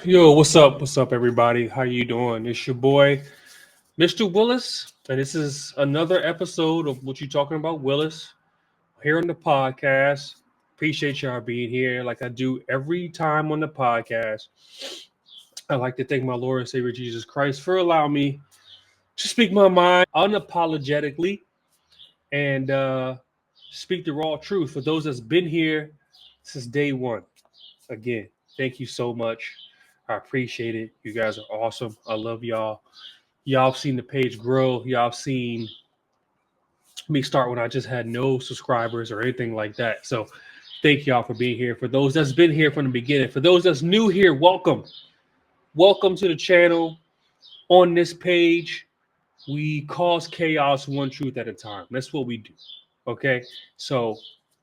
Yo, what's up? What's up, everybody? How you doing? It's your boy, Mr. Willis, and this is another episode of What You Talking About, Willis, here on the podcast. Appreciate y'all being here, like I do every time on the podcast. I'd like to thank my Lord and Savior Jesus Christ for allowing me to speak my mind unapologetically and speak the raw truth for those that's been here since day one. Again, thank you so much. I appreciate it. You guys are awesome. I love y'all. Y'all have seen the page grow. Y'all have seen me start when I just had no subscribers or anything like that. So thank y'all for being here. For those that's been here from the beginning, for those that's new here, welcome. Welcome to the channel. On this page, we cause chaos one truth at a time. That's what we do. Okay. So,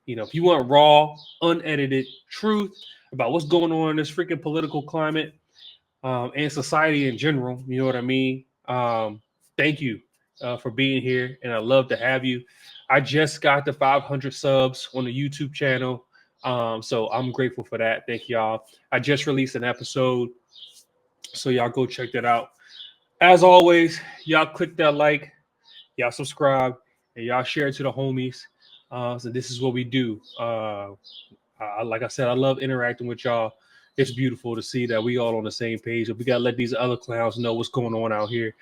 if you want raw, unedited truth about what's going on in this freaking political climate, and society in general. You know what I mean? Thank you for being here, and I love to have you. I just got the 500 subs on the YouTube channel, so I'm grateful for that. Thank y'all. I just released an episode, so y'all go check that out. As always, y'all click that like, y'all subscribe, and y'all share it to the homies. So this is what we do. Like I said, I love interacting with y'all. It's beautiful to see that we all on the same page. But we gotta let these other clowns know what's going on out here,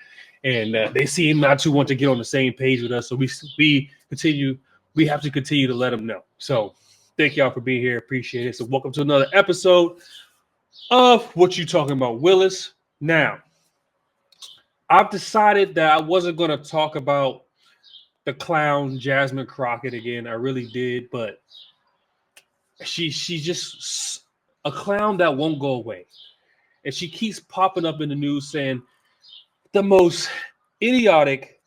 and they seem not to want to get on the same page with us. So we continue. We have to continue to let them know. So thank y'all for being here. Appreciate it. So welcome to another episode of What You Talking About, Willis. Now, I've decided that I wasn't going to talk about the clown Jasmine Crockett again. I really did, but she's just a clown that won't go away, and she keeps popping up in the news saying the most idiotic.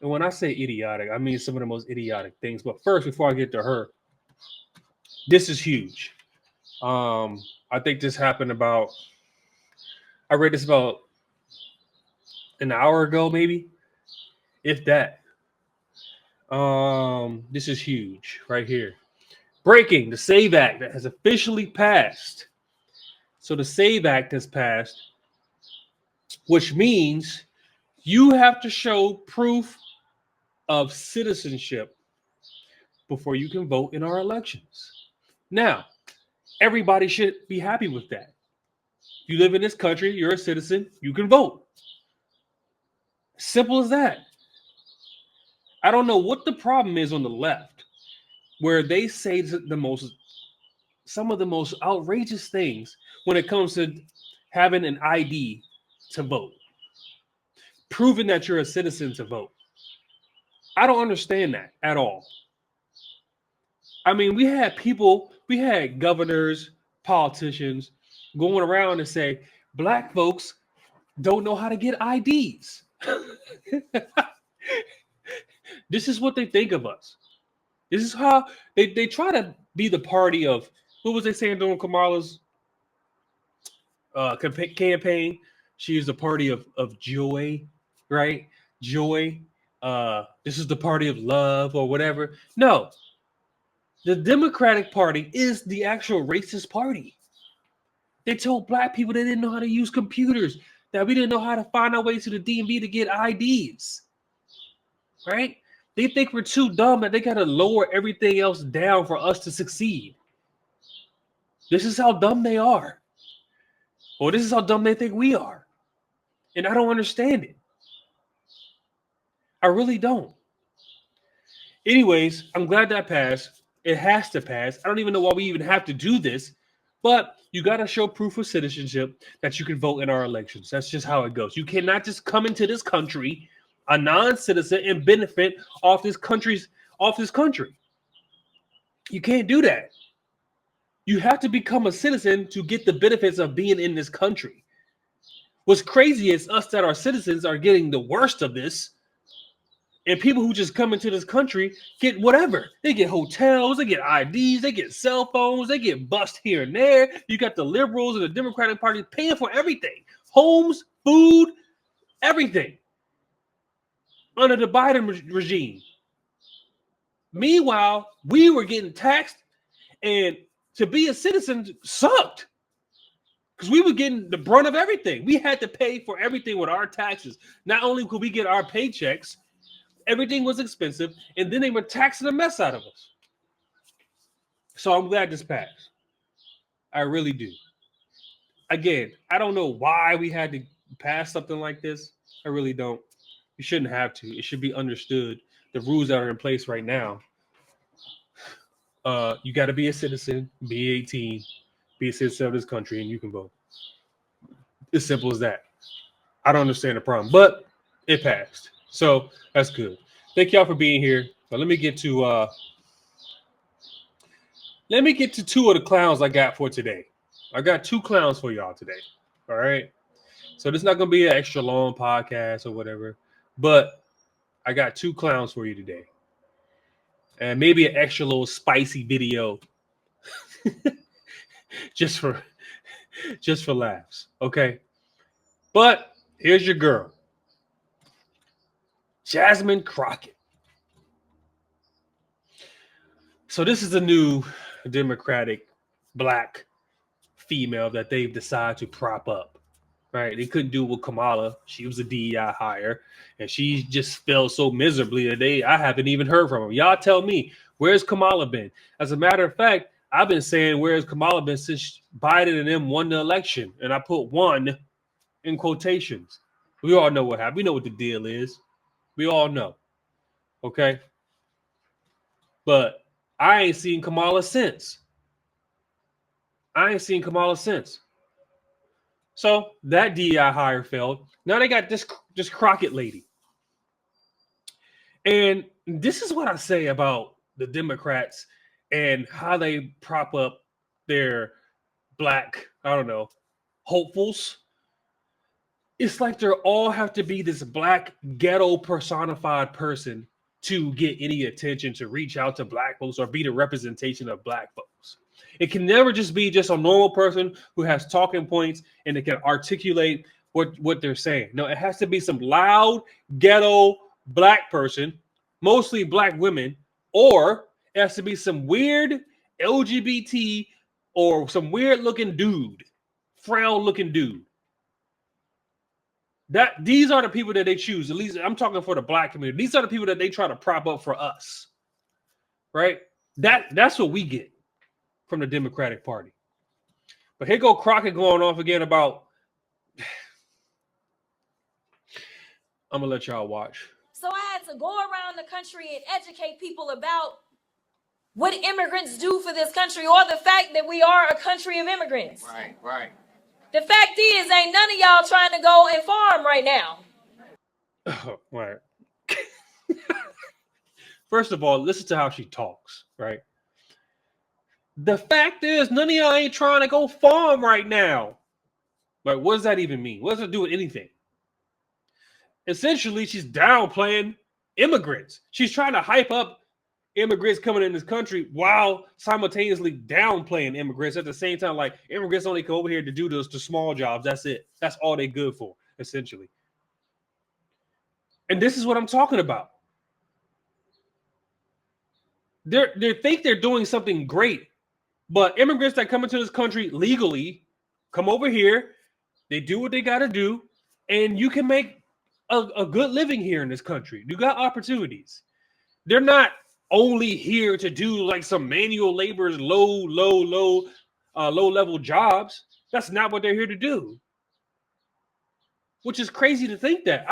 And when I say idiotic, I mean some of the most idiotic things. But first, before I get to her, this is huge. I think this happened about. I read this about an hour ago, maybe, if that. This is huge right here. Breaking the SAVE Act that has officially passed. So the SAVE Act has passed, which means you have to show proof of citizenship before you can vote in our elections. Now, everybody should be happy with that. If you live in this country, you're a citizen, you can vote. Simple as that. I don't know what the problem is on the left, where they say some of the most outrageous things when it comes to having an ID to vote, proving that you're a citizen to vote. I don't understand that at all. I mean, we had governors, politicians going around and say black folks don't know how to get IDs. This is what they think of us. This is how they try to be the party of, what was they saying during Kamala's campaign? She is the party of joy, right? Joy. This is the party of love or whatever. No, the Democratic Party is the actual racist party. They told black people they didn't know how to use computers, that we didn't know how to find our way to the DMV to get IDs, right? They think we're too dumb that they got to lower everything else down for us to succeed. This is how dumb they are. Or this is how dumb they think we are. And I don't understand it. I really don't. Anyways, I'm glad that passed. It has to pass. I don't even know why we even have to do this, but you got to show proof of citizenship that you can vote in our elections. That's just how it goes. You cannot just come into this country, a non-citizen, and benefit off this country. You can't do that. You have to become a citizen to get the benefits of being in this country. What's crazy is us that are citizens are getting the worst of this. And people who just come into this country get whatever. They get hotels, they get IDs, they get cell phones, they get bussed here and there. You got the liberals and the Democratic Party paying for everything. Homes, food, everything. Under the Biden regime. Meanwhile, we were getting taxed, and to be a citizen sucked. because we were getting the brunt of everything. We had to pay for everything with our taxes. Not only could we get our paychecks, everything was expensive, and then they were taxing the mess out of us. So I'm glad this passed. I really do. Again, I don't know why we had to pass something like this. I really don't. You shouldn't have to. It should be understood. The rules that are in place right now. You got to be a citizen, be 18, be a citizen of this country, and you can vote. As simple as that. I don't understand the problem, but it passed. So that's good. Thank y'all for being here. But let me get to two of the clowns I got for today. I got two clowns for y'all today. All right. So this is not gonna be an extra long podcast or whatever, but I got two clowns for you today. And maybe an extra little spicy video just for laughs. Okay. But here's your girl. Jasmine Crockett. So this is a new Democratic black female that they've decided to prop up. Right? They couldn't do it with Kamala. She was a DEI hire, and she just fell so miserably today. I haven't even heard from her. Y'all tell me, where's Kamala been? As a matter of fact, I've been saying, where's Kamala been since Biden and them won the election? And I put "one" in quotations. We all know what happened. We know what the deal is. We all know. Okay? But I ain't seen Kamala since. So that DEI hire failed. Now they got this Crockett lady. And this is what I say about the Democrats and how they prop up their black, I don't know, hopefuls. It's like they all have to be this black ghetto personified person to get any attention, to reach out to black folks or be the representation of black folks. It can never just be just a normal person who has talking points and it can articulate what they're saying. No, it has to be some loud ghetto black person, mostly black women, or it has to be some weird LGBT or some weird looking dude, frail looking dude. These are the people that they choose. At least I'm talking for the black community. These are the people that they try to prop up for us, right? That's what we get from the Democratic Party. But here go Crockett going off again about. I'm gonna let y'all watch. So I had to go around the country and educate people about what immigrants do for this country, or the fact that we are a country of immigrants. Right. The fact is, ain't none of y'all trying to go and farm right now. Oh, right. First of all, listen to how she talks, right? The fact is, none of y'all ain't trying to go farm right now. Like, what does that even mean? What does it do with anything? Essentially, she's downplaying immigrants. She's trying to hype up immigrants coming in this country while simultaneously downplaying immigrants at the same time. Like, immigrants only come over here to do the small jobs. That's it. That's all they're good for, essentially. And this is what I'm talking about. They think they're doing something great, but immigrants that come into this country legally come over here, they do what they got to do, and you can make a good living here in this country. You got opportunities. They're not only here to do like some manual laborers, low level jobs. That's not what they're here to do. Which is crazy to think that.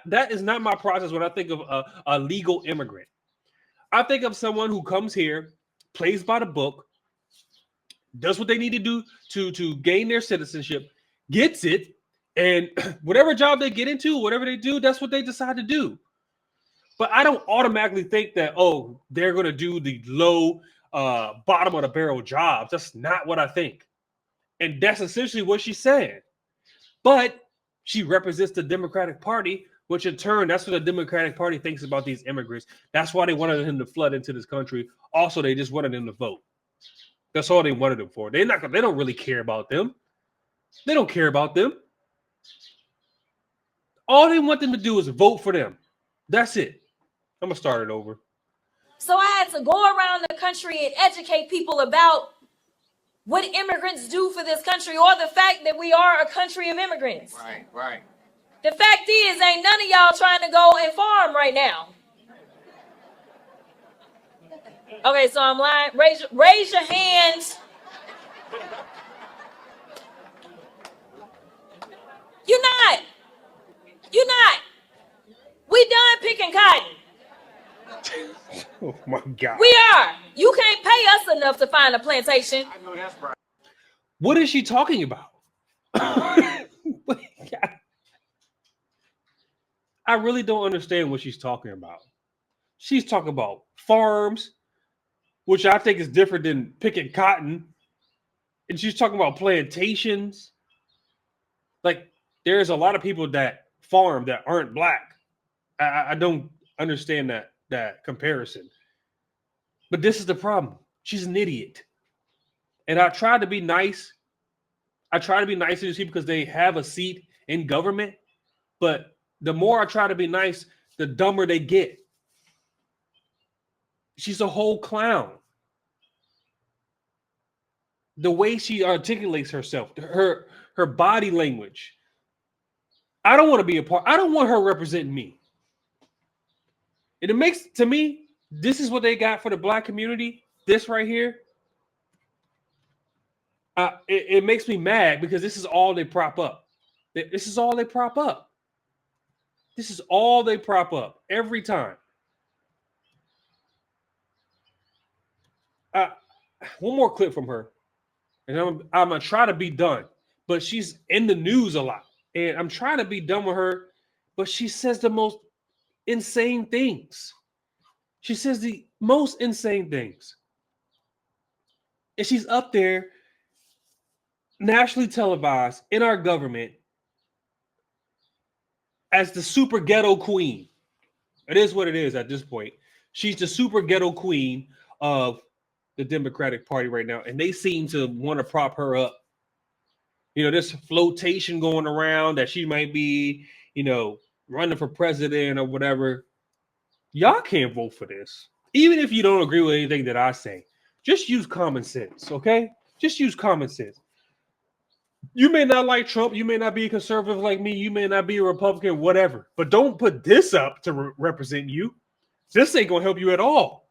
That is not my process when I think of a legal immigrant. I think of someone who comes here, plays by the book, does what they need to do to gain their citizenship, gets it, and whatever job they get into, whatever they do, that's what they decide to do. But I don't automatically think that, oh, they're going to do the low bottom of the barrel jobs. That's not what I think. And that's essentially what she's saying. But she represents the Democratic Party, which in turn, that's what the Democratic Party thinks about these immigrants. That's why they wanted him to flood into this country. Also, they just wanted him to vote. That's all they wanted him for. They don't really care about them. They don't care about them. All they want them to do is vote for them. That's it. I'm going to start it over. So I had to go around the country and educate people about what immigrants do for this country or the fact that we are a country of immigrants. Right. The fact is, ain't none of y'all trying to go and farm right now. Okay, so I'm lying. Raise your hands. You're not. We done picking cotton. Oh my God. We are. You can't pay us enough to find a plantation. I know that's right. What is she talking about? I really don't understand what she's talking about. She's talking about farms, which I think is different than picking cotton. And she's talking about plantations. Like, there's a lot of people that farm that aren't black. I don't understand that comparison. But this is the problem. She's an idiot. And I try to be nice. I try to be nice to these people because they have a seat in government. But the more I try to be nice, the dumber they get. She's a whole clown. The way she articulates herself, her body language. I don't want to be a part. I don't want her representing me. And it makes, to me, this is what they got for the black community. This right here. It makes me mad because this is all they prop up. This is all they prop up. This is all they prop up every time. One more clip from her, and I'm gonna try to be done. But she's in the news a lot, and I'm trying to be done with her. But she says the most insane things. She says the most insane things, and she's up there, nationally televised in our government as the super ghetto queen. It is what it is at this point. She's the super ghetto queen of the Democratic Party right now, and they seem to want to prop her up. You know, there's flotation going around that she might be, running for president or whatever. Y'all can't vote for this. Even if you don't agree with anything that I say, just use common sense, okay? Just use common sense. You may not like Trump. You may not be a conservative like me. You may not be a Republican, whatever. But don't put this up to represent you. This ain't going to help you at all.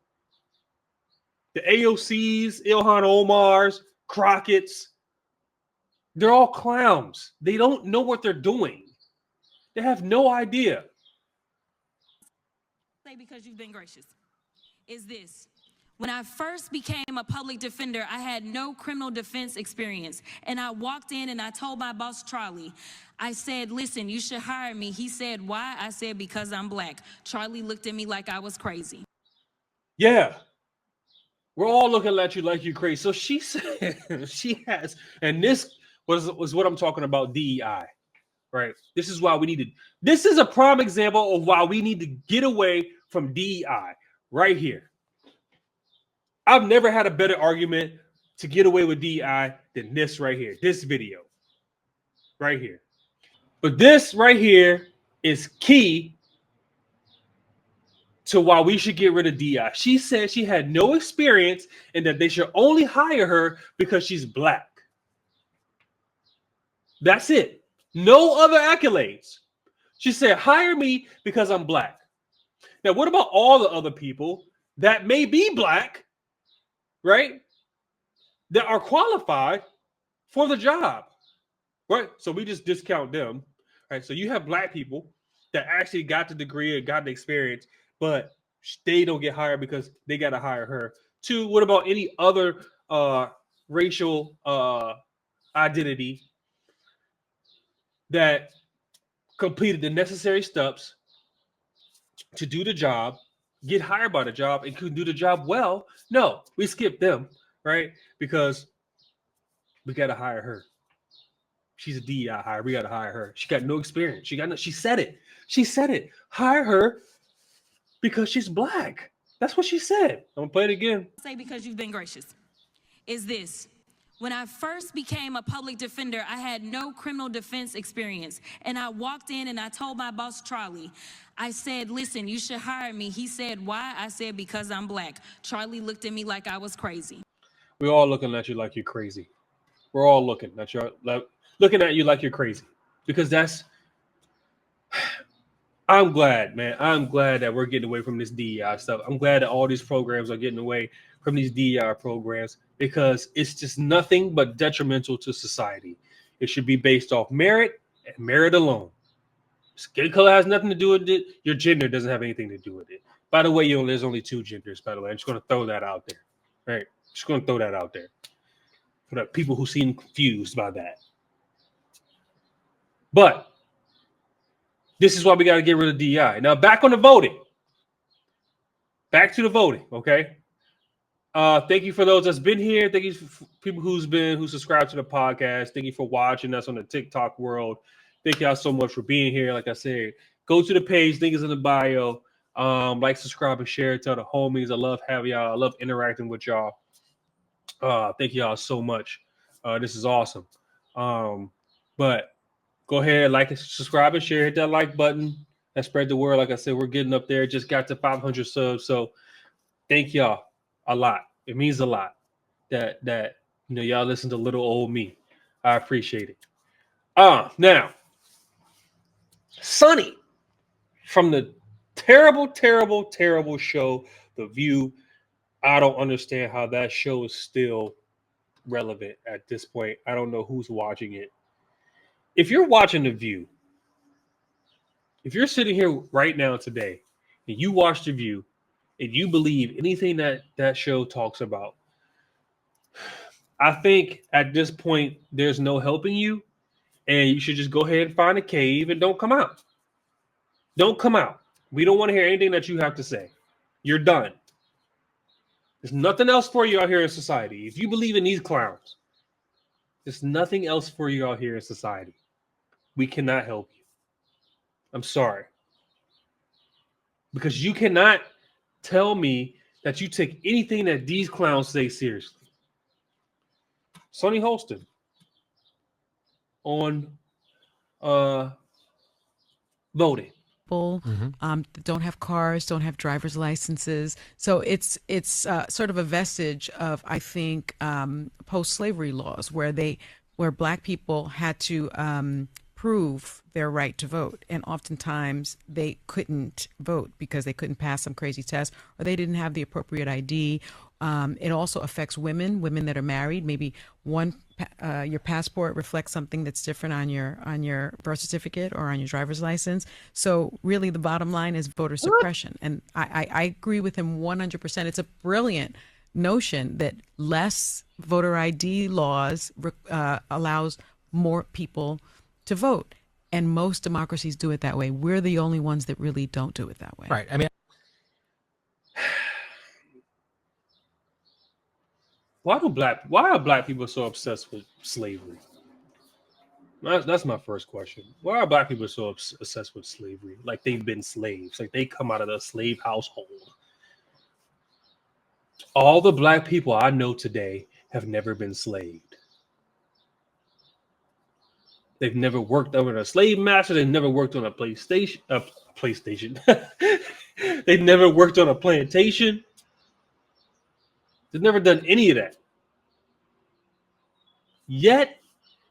The AOCs, Ilhan Omars, Crockett's, they're all clowns. They don't know what they're doing. They have no idea. Say because you've been gracious. Is this. When I first became a public defender, I had no criminal defense experience. And I walked in and I told my boss, Charlie, I said, listen, you should hire me. He said, why? I said, because I'm black. Charlie looked at me like I was crazy. Yeah. We're all looking at you like you're crazy. So she said, she has, and this was what I'm talking about, DEI, right? This is why we needed, this is a prime example of why we need to get away from DEI right here. I've never had a better argument to get away with DEI than this right here, this video right here. But this right here is key to why we should get rid of DEI. She said she had no experience and that they should only hire her because she's black. That's it. No other accolades. She said, hire me because I'm black. Now, what about all the other people that may be black, right, that are qualified for the job, right? So we just discount them, right? So you have black people that actually got the degree and got the experience, but they don't get hired because they got to hire her. Two, what about any other racial identity that completed the necessary steps to do the job, get hired by the job, and could do the job well? No, we skip them, right? Because we got to hire her. She's a DEI hire. We got to hire her. She got no experience. She said it. She said it. Hire her because she's black. That's what she said. I'm going to play it again. Say because you've been gracious. Is this. When I first became a public defender, I had no criminal defense experience. And I walked in and I told my boss, Charlie, I said, listen, you should hire me. He said, why? I said, because I'm black. Charlie looked at me like I was crazy. We're all looking at you like you're crazy. We're all looking at you like you're crazy because I'm glad, man. I'm glad that we're getting away from this DEI stuff. I'm glad that all these programs are getting away from these DEI programs because it's just nothing but detrimental to society. It should be based off merit and merit alone. Skin color has nothing to do with it. Your gender doesn't have anything to do with it. By the way, there's only two genders, by the way. I'm just going to throw that out there. Right? Just going to throw that out there for the people who seem confused by that. But this is why we got to get rid of DEI. Now, back on the voting. Back to the voting, okay? Thank you for those that's been here. Thank you for people who subscribed to the podcast. Thank you for watching us on the TikTok world. Thank y'all so much for being here. Like I said, go to the page, link is in the bio. Like, subscribe, and share. Tell the homies. I love having y'all. I love interacting with y'all. Thank y'all so much. This is awesome. But go ahead, like and subscribe and share. Hit that like button and spread the word. Like I said, we're getting up there. Just got to 500 subs. So thank y'all a lot. It means a lot that y'all listen to little old me. I appreciate it. Now, Sonny from the terrible, terrible, terrible show, The View. I don't understand how that show is still relevant at this point. I don't know who's watching it. If you're watching The View, if you're sitting here right now today and you watch The View and you believe anything that show talks about, I think at this point there's no helping you, and you should just go ahead and find a cave and don't come out. Don't come out. We don't want to hear anything that you have to say. You're done. There's nothing else for you out here in society. If you believe in these clowns, there's nothing else for you out here in society. We cannot help you. I'm sorry. Because you cannot tell me that you take anything that these clowns say seriously. Sonny Holston on voting. That don't have cars, don't have driver's licenses. So it's sort of a vestige of, I think, post-slavery laws where Black people had to prove their right to vote, and oftentimes they couldn't vote because they couldn't pass some crazy test or they didn't have the appropriate ID. It also affects women that are married. Maybe your passport reflects something that's different on your birth certificate or on your driver's license. So really, the bottom line is voter suppression. And I agree with him 100%. It's a brilliant notion that less voter ID laws allows more people to vote. And most democracies do it that way. We're the only ones that really don't do it that way. Right. I mean, why are black people so obsessed with slavery? That's my first question. Why are black people so obsessed with slavery? Like they've been slaves, like they come out of the slave household. All the black people I know today have never been slaved. They've never worked under a slave master. They've never worked on a PlayStation. They've never worked on a plantation. They've never done any of that. Yet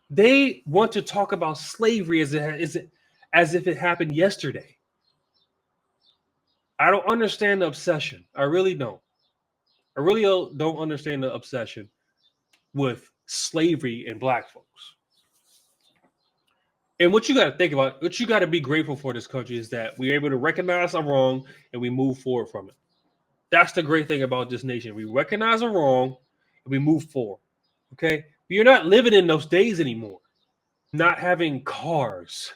they want to talk about slavery as if it happened yesterday. I don't understand the obsession. I really don't. I really don't understand the obsession with slavery and black folks. And what you got to think about, what you got to be grateful for this country is that we're able to recognize our wrong and we move forward from it. That's the great thing about this nation. We recognize our wrong and we move forward. Okay? You're not living in those days anymore. Not having cars.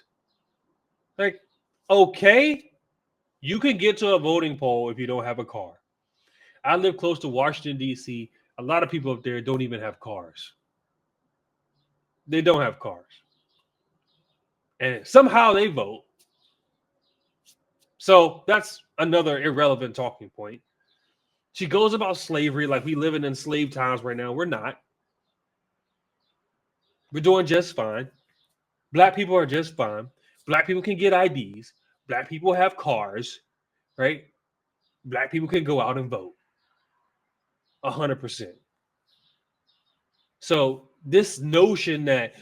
Like, okay, you can get to a voting poll if you don't have a car. I live close to Washington, D.C. A lot of people up there don't even have cars. They don't have cars. And somehow they vote. So that's another irrelevant talking point. She goes about slavery like we live in enslaved times right now. We're not. We're doing just fine. Black people are just fine. Black people can get IDs. Black people have cars, right? Black people can go out and vote. 100%. So this notion that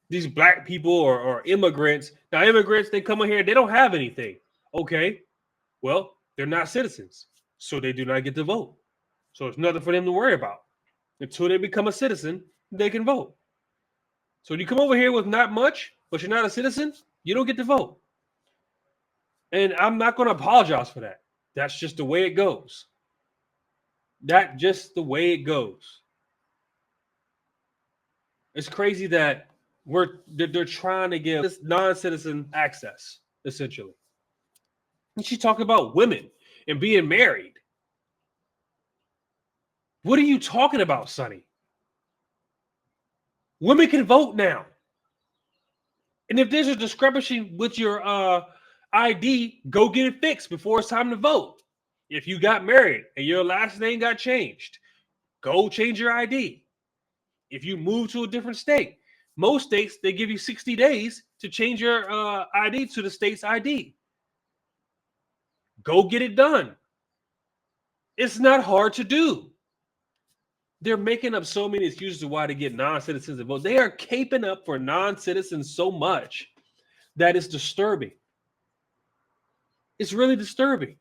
these black people or immigrants, now immigrants, they come in here, they don't have anything. Okay, well, they're not citizens, so they do not get to vote. So it's nothing for them to worry about. Until they become a citizen, they can vote. So when you come over here with not much, but you're not a citizen, you don't get to vote. And I'm not going to apologize for that. That's just the way it goes. That's just the way it goes. It's crazy that they're trying to give this non-citizen access, essentially. And she talked about women and being married. What are you talking about, Sonny? Women can vote now. And if there's a discrepancy with your ID, go get it fixed before it's time to vote. If you got married and your last name got changed, go change your ID. If you move to a different state, most states, they give you 60 days to change your ID to the state's ID. Go get it done. It's not hard to do. They're making up so many excuses of why to get non-citizens to vote. They are caping up for non-citizens so much that it's disturbing. It's really disturbing.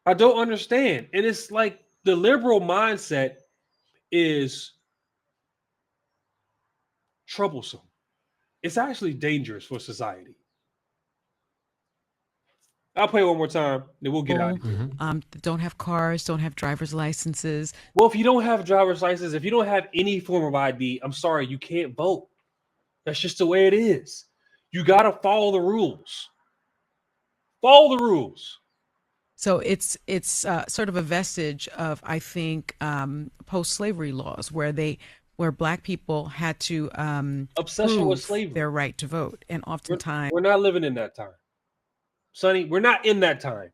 I don't understand. And it's like the liberal mindset is troublesome. It's actually dangerous for society. I'll play it one more time, then we'll get out of here. That don't have cars, don't have driver's licenses. Well, if you don't have a driver's license, if you don't have any form of ID, I'm sorry, you can't vote. That's just the way it is. You got to follow the rules. Follow the rules. So it's sort of a vestige of, I think, post-slavery laws where black people had to Obsession with prove slavery. their right to vote, and oftentimes We're not living in that time. Sonny, we're not in that time.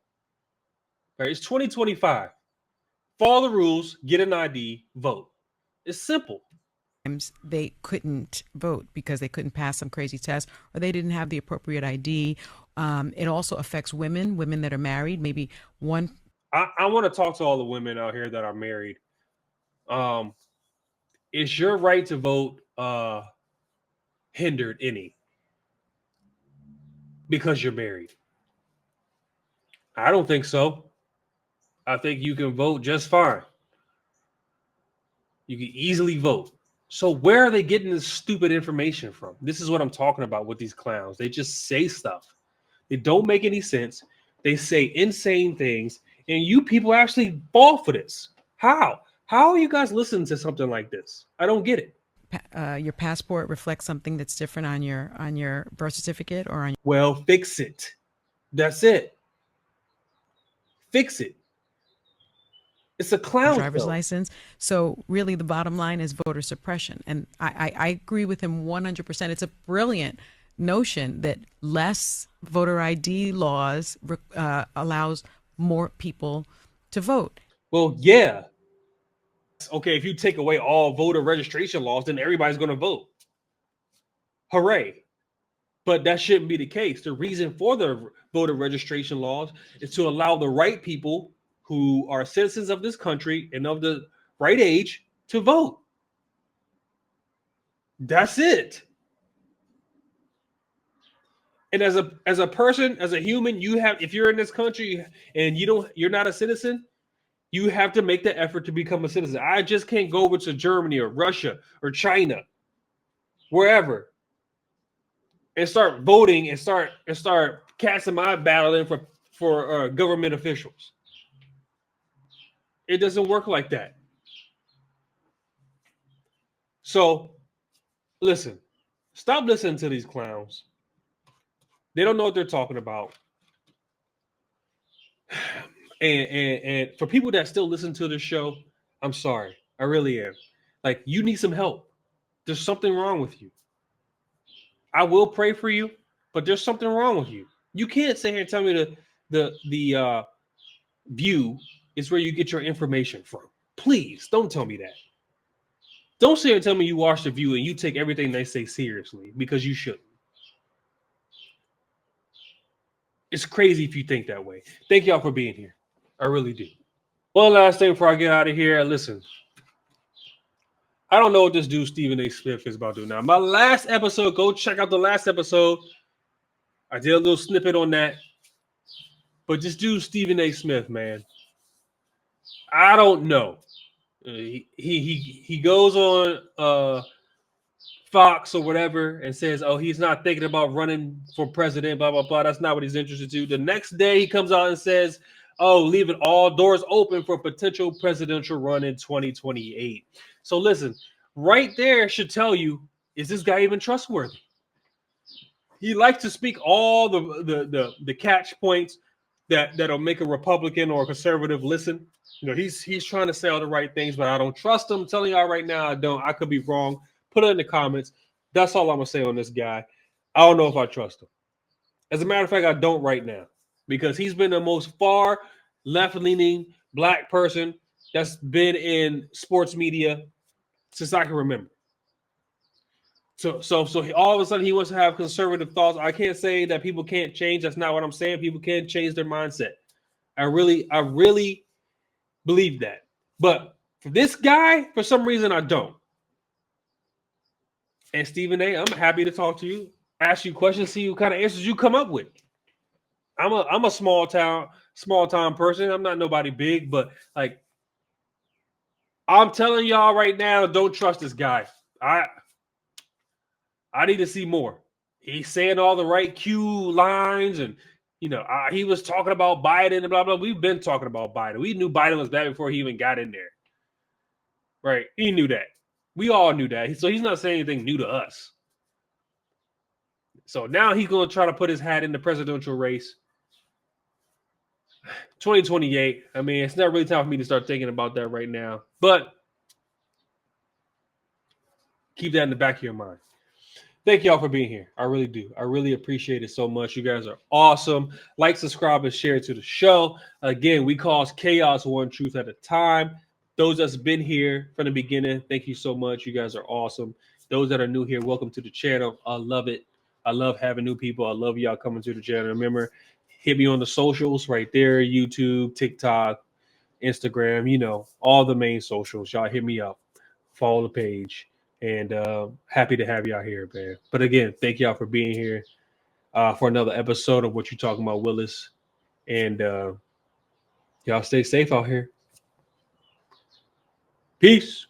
Right? It's 2025. Follow the rules, get an ID, vote. It's simple. they couldn't vote because they couldn't pass some crazy test or they didn't have the appropriate ID. It also affects women that are married. Maybe one. I want to talk to all the women out here that are married. Is your right to vote hindered any because you're married? I don't think so. I think you can vote just fine. You can easily vote. So where are they getting this stupid information from? This is what I'm talking about with these clowns. They just say stuff. They don't make any sense. They say insane things, and you people actually fall for this. How? How are you guys listening to something like this? I don't get it. Your passport reflects something that's different on your birth certificate or on your Well, fix it. That's it. Fix it. It's a clown driver's show. license. So really the bottom line is voter suppression. And I agree with him 100%. It's a brilliant notion that less voter ID laws allows more people to vote. Well, yeah. Okay, if you take away all voter registration laws, then everybody's going to vote. Hooray. But that shouldn't be the case. The reason for the voter registration laws is to allow the right people who are citizens of this country and of the right age to vote. That's it. And as a person, as a human, you have, if you're in this country and you're not a citizen, you have to make the effort to become a citizen. I just can't go over to Germany or Russia or China, wherever, and start voting and start casting my ballot in for government officials. It doesn't work like that. So, listen, stop listening to these clowns. They don't know what they're talking about. And for people that still listen to the show, I'm sorry. I really am. Like, you need some help. There's something wrong with you. I will pray for you, but there's something wrong with you. You can't sit here and tell me the View is where you get your information from. Please don't tell me that. Don't sit here and tell me you watch the View and you take everything they say seriously, because you shouldn't. It's crazy if you think that way. Thank y'all for being here. I really do. One last thing before I get out of here. Listen, I don't know what this dude Stephen A. Smith is about to do now. My last episode, go check out the last episode. I did a little snippet on that. But this dude Stephen A. Smith, man, I don't know. He goes on Fox or whatever and says, "Oh, he's not thinking about running for president." Blah blah blah. That's not what he's interested to. The next day, he comes out and says, "Oh, leaving all doors open for potential presidential run in 2028." So listen, right there should tell you, is this guy even trustworthy? He likes to speak all the catch points that'll make a Republican or a conservative listen. You know, he's trying to say all the right things, but I don't trust him. I'm telling y'all right now, I don't. I could be wrong. Put it in the comments. That's all I'm gonna say on this guy. I don't know if I trust him. As a matter of fact, I don't right now because he's been the most far left-leaning black person that's been in sports media since I can remember. So all of a sudden he wants to have conservative thoughts. I can't say that people can't change. That's not what I'm saying. People can change their mindset. I really believe that. But for this guy, for some reason, I don't. And Stephen A., I'm happy to talk to you, ask you questions, see what kind of answers you come up with. I'm a small town person. I'm not nobody big, but like I'm telling y'all right now, don't trust this guy. I need to see more. He's saying all the right cue lines, and he was talking about Biden and blah blah. We've been talking about Biden. We knew Biden was bad before he even got in there, right? He knew that. We all knew that. So he's not saying anything new to us. So now he's going to try to put his hat in the presidential race. 2028. I mean, it's not really time for me to start thinking about that right now, but keep that in the back of your mind. Thank y'all for being here. I really do. I really appreciate it so much. You guys are awesome. Like, subscribe, and share to the show. Again, we cause chaos one truth at a time. Those that's been here from the beginning, thank you so much. You guys are awesome. Those that are new here, welcome to the channel. I love it. I love having new people. I love y'all coming to the channel. Remember, hit me on the socials right there, YouTube, TikTok, Instagram, all the main socials. Y'all hit me up. Follow the page. And happy to have y'all here, man. But again, thank y'all for being here for another episode of What You Talking About, Willis. And y'all stay safe out here. Peace.